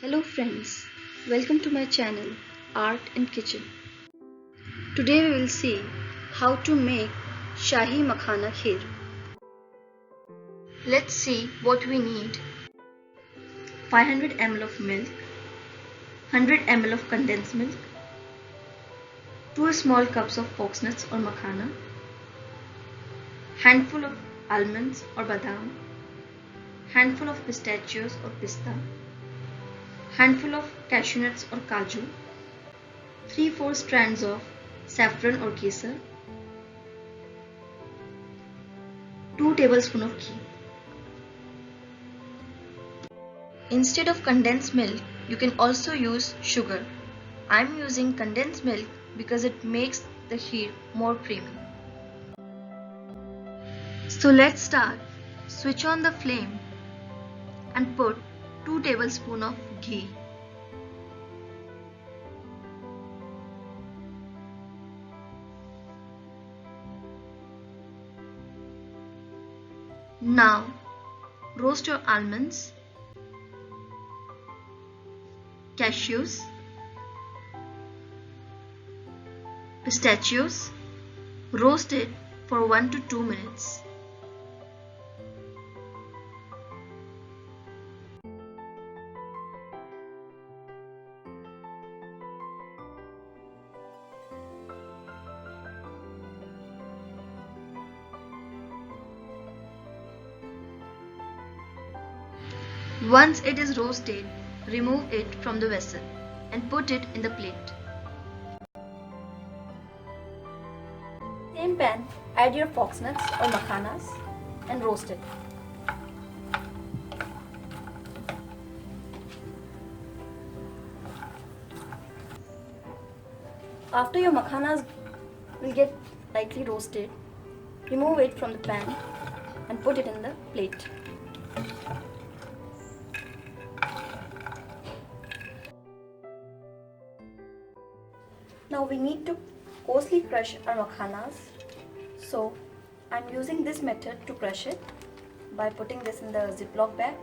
Hello friends, welcome to my channel Art and Kitchen. Today we will see how to make Shahi Makhana Kheer. Let's see what we need. 500 ml of milk, 100 ml of condensed milk, 2 small cups of fox nuts or makhana, handful of almonds or badam, handful of pistachios or pista, handful of cashew nuts or kaju, 3-4 strands of saffron or kesar, 2 tablespoons of ghee. Instead of condensed milk, you can also use sugar. I am using condensed milk because it makes the kheer more creamy. So let's start. Switch on the flame and put 2 tablespoons of ghee. Now roast your almonds, cashews, pistachios. Roast it for 1 to 2 minutes. Once it is roasted, remove it from the vessel and put it in the plate. Same pan, add your fox nuts or makhanas and roast it. After your makhanas will get lightly roasted, remove it from the pan and put it in the plate. Now we need to coarsely crush our makhanas. So I'm using this method to crush it by putting this in the Ziploc bag.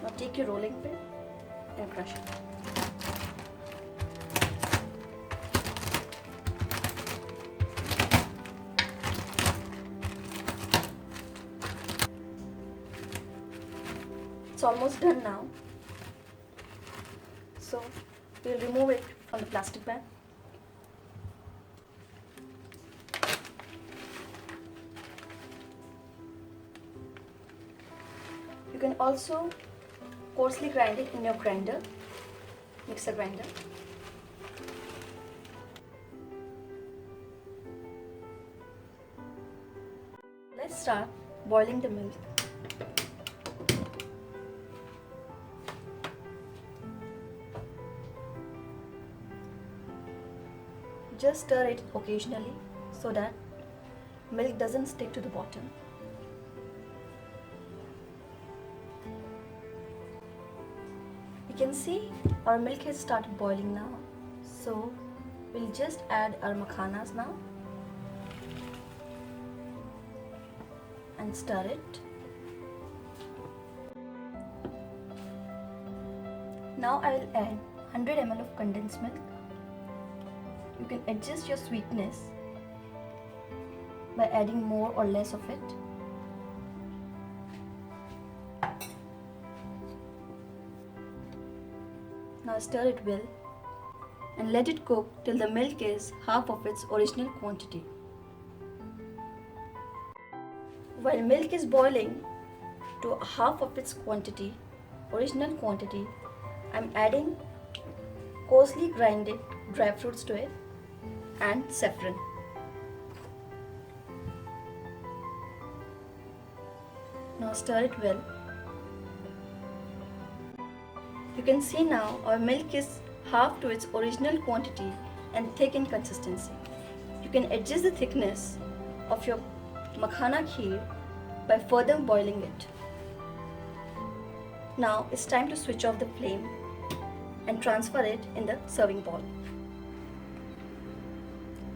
Now take your rolling pin and crush it. It's almost done now. So we'll remove it from the plastic bag. You can also coarsely grind it in your grinder, mixer grinder. Let's start boiling the milk. Just stir it occasionally so that milk doesn't stick to the bottom. You can see our milk has started boiling now. So we'll just add our makhanas now and stir it. Now I will add 100 ml of condensed milk. You can adjust your sweetness by adding more or less of it. Now stir it well and let it cook till the milk is half of its original quantity. While milk is boiling to half of its original quantity, I am adding coarsely grinded dry fruits to it and saffron. Now stir it well. You can see now our milk is half to its original quantity and thick in consistency. You can adjust the thickness of your makhana kheer by further boiling it. Now it's time to switch off the flame and transfer it in the serving bowl.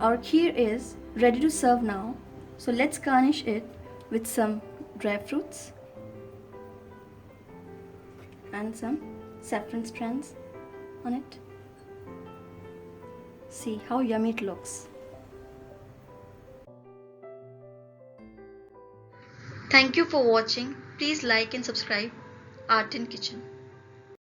Our kheer is ready to serve now. So let's garnish it with some dry fruits and some saffron strands on it. See how yummy it looks. Thank you for watching. Please like and subscribe Art in Kitchen.